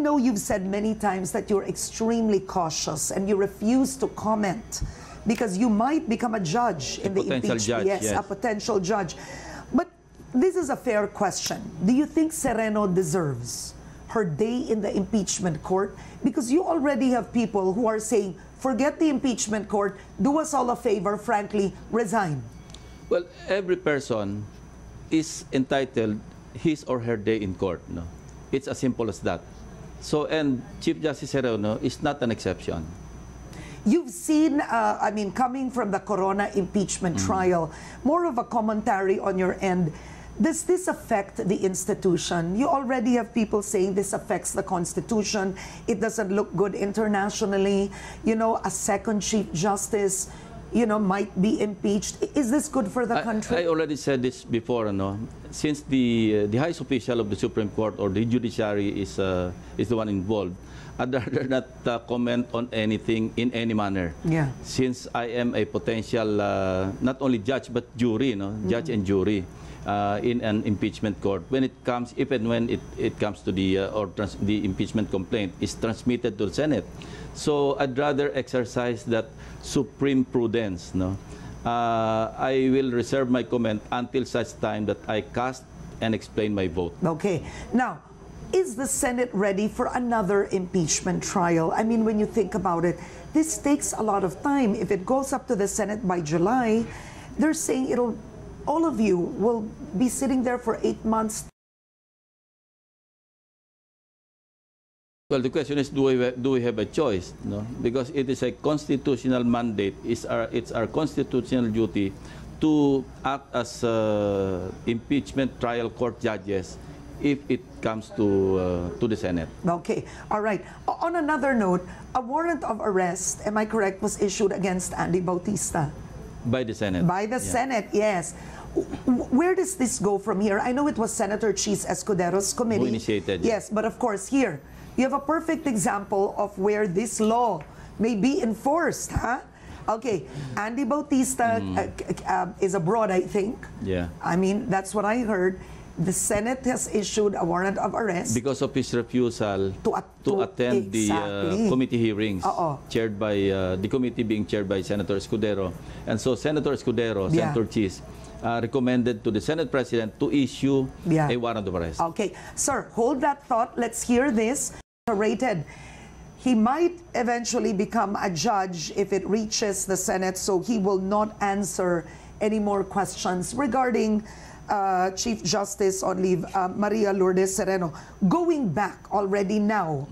I know you've said many times that you're extremely cautious and you refuse to comment because you might become a judge in the impeachment. Yes, a potential judge. But this is a fair question. Do you think Sereno deserves her day in the impeachment court? Because you already have people who are saying, forget the impeachment court, do us all a favor, frankly, resign. Well, every person is entitled his or her day in court. No? It's as simple as that. So, and Chief Justice Sereno is not an exception. You've seen, I mean, coming from the Corona impeachment trial, more of a commentary on your end. Does this affect the institution? You already have people saying this affects the Constitution. It doesn't look good internationally. You know, a second Chief Justice, you know, might be impeached. Is this good for the country? I already said this before, no? Since the highest official of the Supreme Court or the judiciary is the one involved, I'd rather not comment on anything in any manner. Yeah. Since I am a potential, not only judge, but jury, no? Judge and jury in an impeachment court. When it comes, if and when it comes to the, the impeachment complaint is transmitted to the Senate. So I'd rather exercise that supreme prudence, no? I will reserve my comment until such time that I cast and explain my vote. Okay. Now, is the Senate ready for another impeachment trial? I mean, when you think about it, this takes a lot of time. If it goes up to the Senate by July, they're saying all of you will be sitting there for 8 months. Well, the question is, do we have a choice? No? Because it is a constitutional mandate. It's our constitutional duty to act as impeachment trial court judges if it comes to the Senate. Okay. All right. On another note, a warrant of arrest, am I correct, was issued against Andy Bautista? By the Senate. By the Senate, yes. Where does this go from here? I know it was Senator Chis Escudero's committee. Who initiated. Yes, but of course here, you have a perfect example of where this law may be enforced, huh? Okay, Andy Bautista is abroad, I think. Yeah. I mean, that's what I heard. The Senate has issued a warrant of arrest. Because of his refusal to attend the committee hearings chaired by, the committee being chaired by Senator Escudero. And so Senator Escudero, Senator Chis, recommended to the Senate President to issue a warrant of arrest. Okay. Sir, hold that thought. Let's hear this. Rated. He might eventually become a judge if it reaches the Senate, so he will not answer any more questions regarding Chief Justice on leave, Maria Lourdes Sereno. Going back already now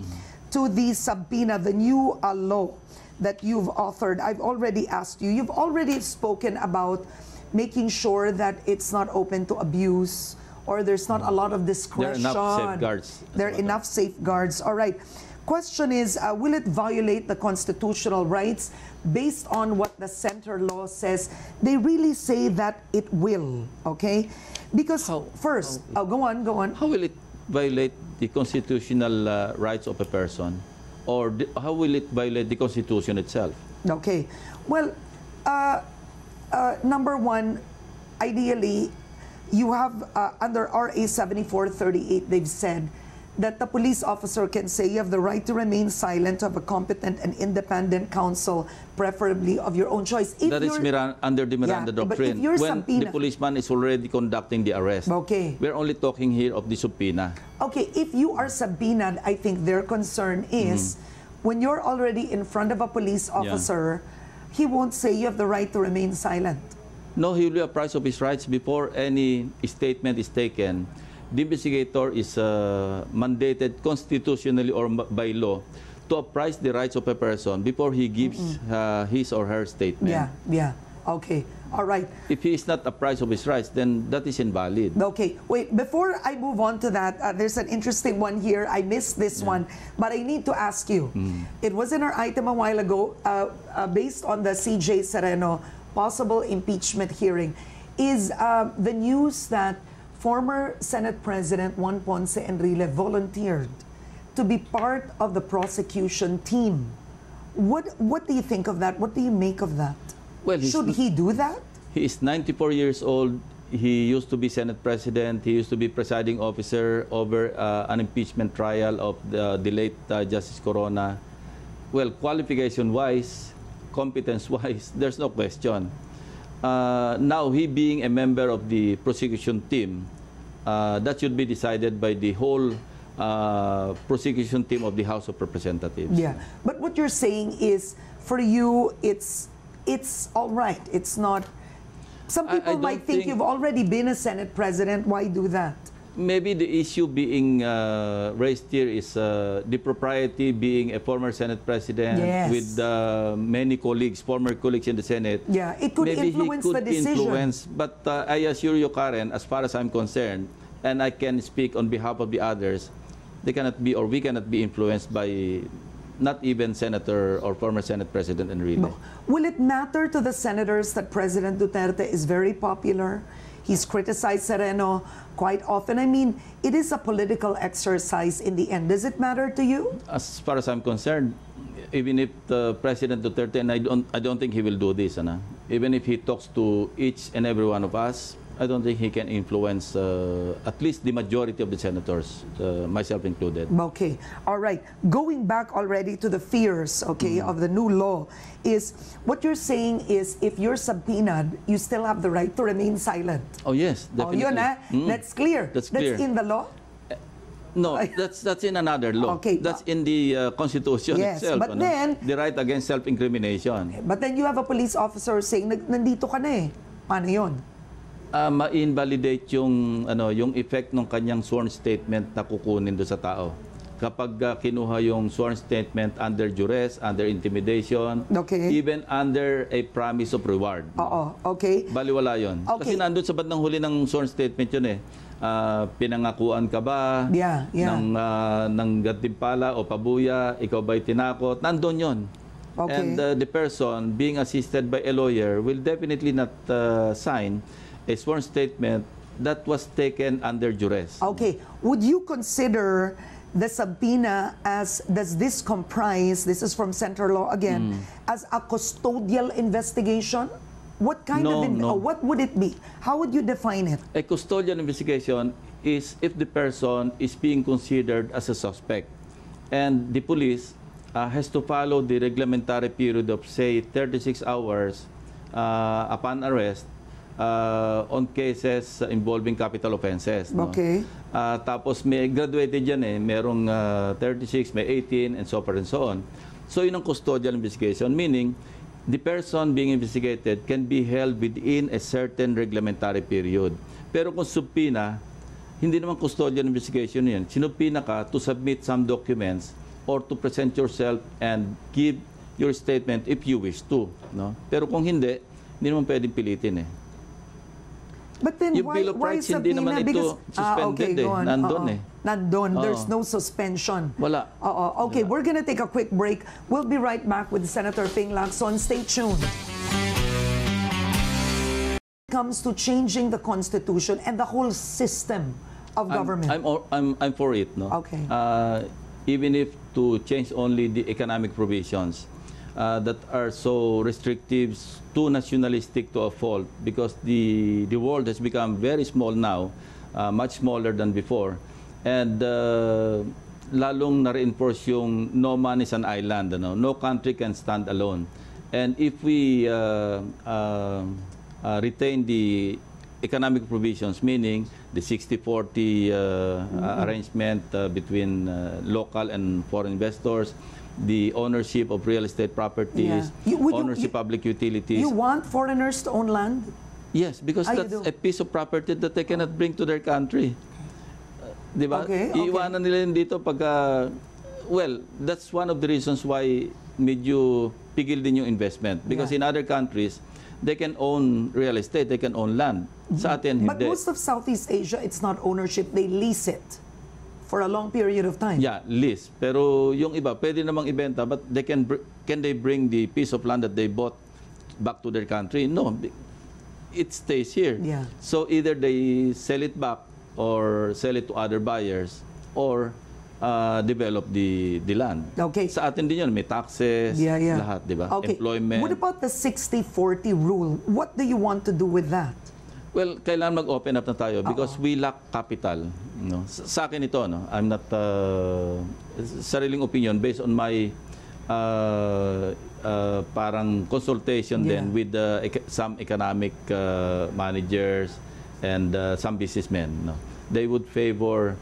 to the subpoena, the new law that you've authored, I've already asked you, you've already spoken about making sure that it's not open to abuse or there's not a lot of discretion. There are enough safeguards. There are enough safeguards. All right. Question is, will it violate the constitutional rights based on what the center law says? They really say that it will, okay? Because go on. How will it violate the constitutional rights of a person? Or how will it violate the Constitution itself? Okay. Well, number one, ideally, you have under RA 7438, they've said that the police officer can say you have the right to remain silent, of a competent and independent counsel, preferably of your own choice. If that is under the Miranda doctrine. When the policeman is already conducting the arrest. Okay. We're only talking here of the subpoena. Okay, if you are subpoenaed, I think their concern is when you're already in front of a police officer, he won't say you have the right to remain silent. No, he will be apprised of his rights before any statement is taken. The investigator is mandated constitutionally or by law to apprise the rights of a person before he gives his or her statement. Yeah. Okay. All right. If he is not apprised of his rights, then that is invalid. Okay. Wait, before I move on to that, there's an interesting one here. I missed this one, but I need to ask you. It was in our item a while ago, based on the CJ Sereno possible impeachment hearing. Is the news that former Senate President Juan Ponce Enrile volunteered to be part of the prosecution team. What do you think of that? What do you make of that? Well, should he do that? He is 94 years old. he used to be Senate President. He used to be presiding officer over an impeachment trial of the late Justice Corona. Well, qualification-wise, competence-wise, there's no question. Now, he being a member of the prosecution team, that should be decided by the whole prosecution team of the House of Representatives. Yeah, but what you're saying is, for you, it's all right. It's not. Some people might think you've already been a Senate President. Why do that? Maybe the issue being raised here is the propriety being a former Senate President with many colleagues, former colleagues in the Senate. Yeah, it could maybe influence he could the decision. Influence, but I assure you, Karen, as far as I'm concerned, and I can speak on behalf of the others, they cannot be, or we cannot be influenced by not even Senator or former Senate President Enrile. Will it matter to the senators that President Duterte is very popular? He's criticized Sereno quite often. I mean, it is a political exercise in the end. Does it matter to you? As far as I'm concerned, even if President Duterte, and I don't think he will do this, even if he talks to each and every one of us, I don't think he can influence at least the majority of the senators, myself included. Okay. All right. Going back already to the fears, okay, of the new law, is what you're saying is if you're subpoenaed, you still have the right to remain silent. Oh, yes, definitely. Oh, yun, That's clear. That's clear. That's in the law? No, that's in another law. Okay. That's in the Constitution itself. But then, the right against self-incrimination. But then you have a police officer saying, nandito ka na eh. Paano yun? Ma-invalidate yung effect ng kanyang sworn statement na kukunin do sa tao. Kapag kinuha yung sworn statement under duress, under intimidation, even under a promise of reward. Okay. Baliwala yun. Okay. Kasi nandun sa bandang huli ng sworn statement yun eh. Pinangakuan ka ba ng gantimpala o pabuya, ikaw ba'y tinakot? Nandun yun. Okay. And the person being assisted by a lawyer will definitely not sign a sworn statement that was taken under duress. Okay. Would you consider the subpoena as, does this comprise, this is from Central Law again, as a custodial investigation? What kind what would it be? How would you define it? A custodial investigation is if the person is being considered as a suspect. And the police has to follow the reglementary period of, say, 36 hours upon arrest on cases involving capital offenses. Okay. Tapos may graduated dyan eh. Merong 36, may 18, and so forth and so on. So yun ang custodial investigation, meaning the person being investigated can be held within a certain reglementary period. Pero kung subpoena, hindi naman custodial investigation yan. Sinubpoena ka to submit some documents or to present yourself and give your statement if you wish to. No? Pero kung hindi naman pwedeng pilitin eh. But then yung why hindi naman ito suspended Nandun eh. Nandun. There's no suspension. Wala. Okay, we're gonna take a quick break. We'll be right back with Senator Ping Lacson. Stay tuned. When it comes to changing the Constitution and the whole system of government. I'm for it. No? Okay. Even if to change only the economic provisions that are so restrictive, too nationalistic to a fault, because the world has become very small now, much smaller than before, and lalong na-reinforce yung no man is an island, no country can stand alone. And if we retain the economic provisions, meaning the 60-40 arrangement between local and foreign investors, the ownership of real estate properties, ownership of public utilities. You want foreigners to own land? Yes, because that's a piece of property that they cannot bring to their country. Diba? Iiwanan nila yun dito pagka, well, that's one of the reasons why medyo pigil din yung investment. Because in other countries, they can own real estate, they can own land. Sa atin, hindi. But most of Southeast Asia, it's not ownership, they lease it for a long period of time. Yeah, lease. Pero yung iba, pwede namang ibenta, but they can they bring the piece of land that they bought back to their country? No, it stays here. Yeah. So either they sell it back or sell it to other buyers or develop the land. Okay. Sa atin din yun, may taxes, lahat, di ba? Okay. Employment. What about the 60-40 rule? What do you want to do with that? Well, kailangan mag-open up na tayo because we lack capital. No? Sa akin ito, no? I'm not sariling opinion based on my parang consultation then with some economic managers and some businessmen. No? They would favor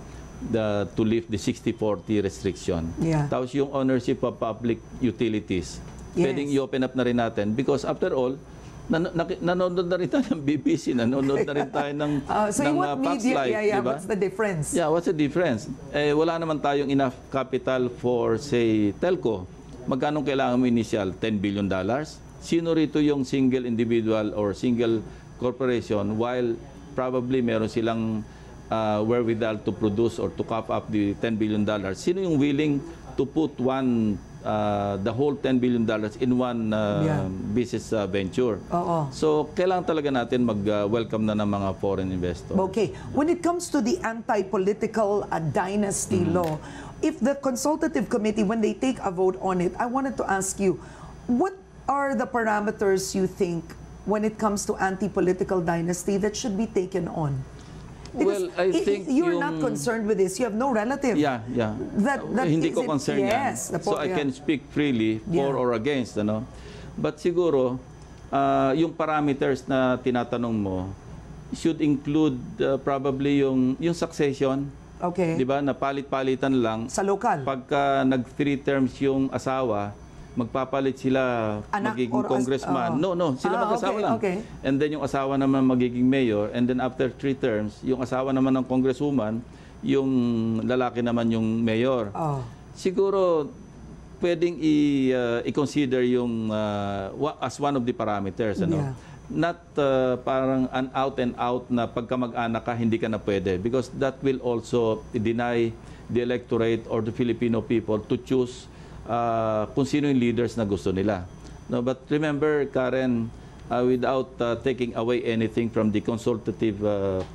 to lift the 60-40 restriction. Tapos yung ownership of public utilities, pwedeng i-open up na rin natin because after all, nanonood na rin tayo ng BBC, nanonood na rin tayo ng Fox Live. Diba? What's the difference? Yeah, what's the difference? Wala naman tayong enough capital for, say, telco. Magkano kailangan mo initial? $10 billion? Sino rito yung single individual or single corporation while probably meron silang wherewithal to produce or to cough up the $10 billion? Sino yung willing to put the whole $10 billion in one business venture? So, kailangan talaga natin mag-welcome na ng mga foreign investors. Okay. When it comes to the anti-political dynasty law, if the consultative committee, when they take a vote on it, I wanted to ask you, what are the parameters you think when it comes to anti-political dynasty that should be taken on? Because well, I think you're not concerned with this. You have no relative. Yeah. That hindi ko concerned yan. So I can speak freely for or against. Ano? But siguro, yung parameters na tinatanong mo should include probably yung succession. Okay. Diba? Na palit-palitan lang. Sa local. Pagka nag-3 terms yung asawa, magpapalit sila magiging congressman. No, sila mag-asawa lang. Okay. And then yung asawa naman magiging mayor. And then after 3 terms, yung asawa naman ng congresswoman, yung lalaki naman yung mayor. Siguro, pwedeng i-consider yung as one of the parameters. Ano? Not parang an out and out na pagka mag-anak ka, hindi ka na pwede. Because that will also deny the electorate or the Filipino people to choose kung sino yung leaders na gusto nila. No, but remember, Karen, without taking away anything from the consultative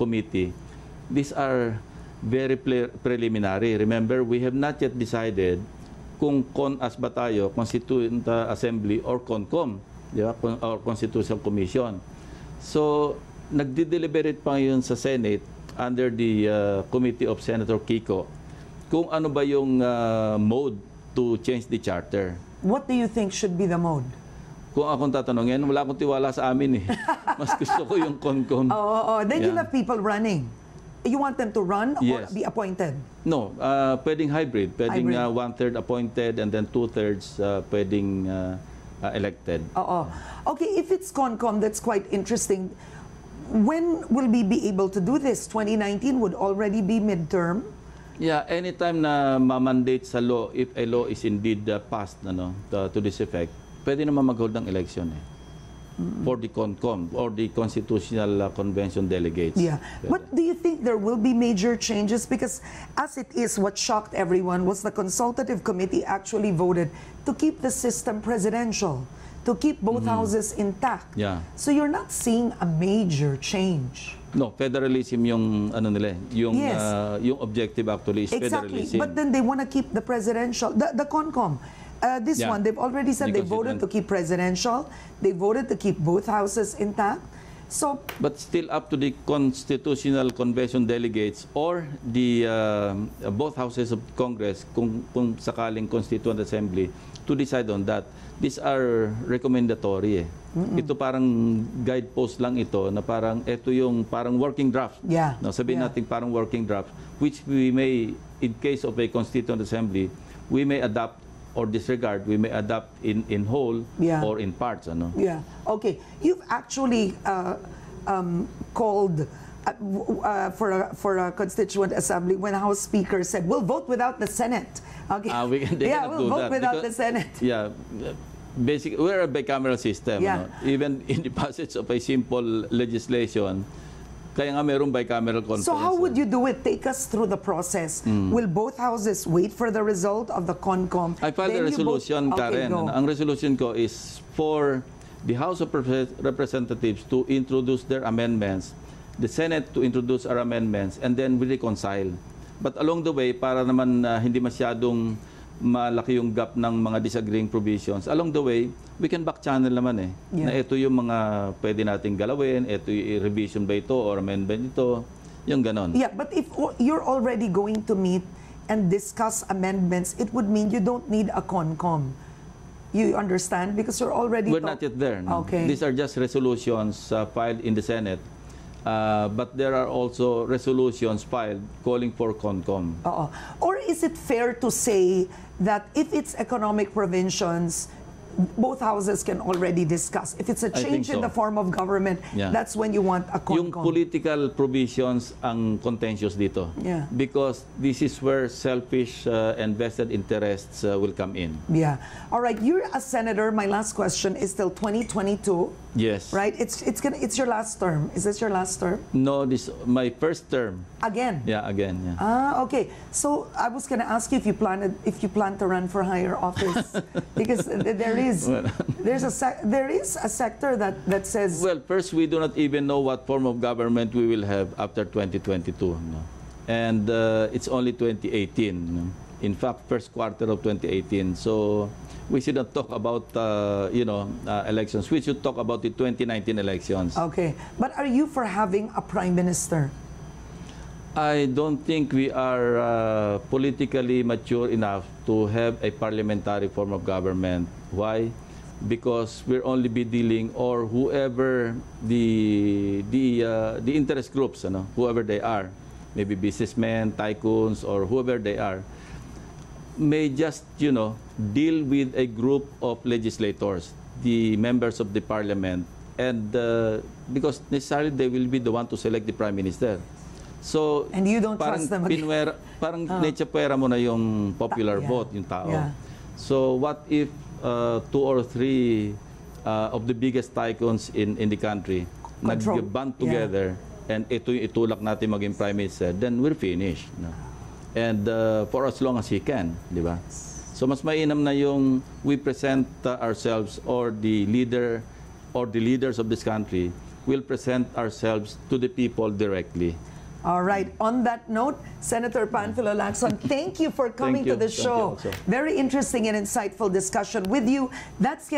committee, these are very preliminary. Remember, we have not yet decided kung CONAS ba tayo, Constituent Assembly, or CONCOM, di ba? Or Constitutional Commission. So, nagdi-deliberate pa ngayon sa Senate under the Committee of Senator Kiko kung ano ba yung mode to change the charter. What do you think should be the mode? Kung akong tatanungin, wala akong tiwala sa amin eh. Mas gusto ko yung CONCOM. Then you'll have people running. You want them to run or be appointed? No, pwedeng hybrid. Pwedeng 1/3 appointed and then 2/3 pwedeng elected. Okay, if it's CONCOM, that's quite interesting. When will we be able to do this? 2019 would already be midterm. Yeah, anytime na ma-mandate sa law, if a law is indeed passed to this effect, pwede naman mag-hold ng election for the CONCOM or the Constitutional Convention delegates. But do you think there will be major changes? Because as it is, what shocked everyone was the consultative committee actually voted to keep the system presidential, to keep both houses intact. So you're not seeing a major change. No, federalism yung ano nila, yung objective actually is federalism. But then they want to keep the presidential, the CONCOM. This one, they've already said they voted to keep presidential. They voted to keep both houses intact. So, but still up to the Constitutional Convention delegates or the both houses of Congress, kung sakaling Constituent Assembly, to decide on that. These are recommendatory. Ito parang guidepost lang ito na parang ito yung parang working draft. No, sabihin natin parang working draft which we may, in case of a Constituent Assembly, we may adopt or disregard, we may adopt in whole or in parts. Ano? Okay. You've actually called for a Constituent Assembly when House Speaker said, we'll vote without the Senate. Okay. We'll vote without the Senate. Basically, we're a bicameral system. Even in the passage of a simple legislation, kaya nga mayroong bicameral conference. So how would you do it? Take us through the process. Will both houses wait for the result of the CONCOM? I filed a resolution, Karen. Ang resolution ko is for the House of Representatives to introduce their amendments, the Senate to introduce our amendments, and then we reconcile. But along the way, para naman hindi masyadong malaki yung gap ng mga disagreeing provisions, along the way, we can back channel naman na ito yung mga pwede nating galawin, ito yung revision ba ito or amendment ito, yung ganon. Yeah, but if you're already going to meet and discuss amendments, it would mean you don't need a CONCOM. You understand? Because you're already... We're not yet there. No? Okay. These are just resolutions filed in the Senate. But there are also resolutions filed calling for CONCOM. Or is it fair to say that if it's economic provisions, both houses can already discuss? If it's a change in the form of government, that's when you want a CONCOM. Yung political provisions ang contentious dito. Because this is where selfish and vested interests will come in. All right, you're a senator. My last question is till 2022. Yes. Right? It's your last term. Is this your last term? No, this my first term. Again? Yeah, again. Yeah. Okay. So I was going to ask you if you plan to run for higher office, because there is a sector that says. Well, first we do not even know what form of government we will have after 2022, no? And it's only 2018. No? In fact, first quarter of 2018. So we should not talk about elections. We should talk about the 2019 elections. Okay, but are you for having a prime minister? I don't think we are politically mature enough to have a parliamentary form of government. Why? Because we'll only be dealing, or whoever the interest groups, whoever they are, maybe businessmen, tycoons, or whoever they are, may just, deal with a group of legislators, the members of the parliament, and because necessarily they will be the one to select the prime minister. So, and you don't trust them again. Parang naitsapwera mo na yung popular vote, yung tao. So, what if 2 or 3 of the biggest tycoons in the country nag-band together and ito yung itulak natin maging prime minister, then we're finished. And for as long as he can, di ba? So mas mainam na yung we present ourselves, or the leader or the leaders of this country will present ourselves to the people directly. All right. On that note, Senator Panfilo Lacson, thank you for coming to the show. Very interesting and insightful discussion with you. That's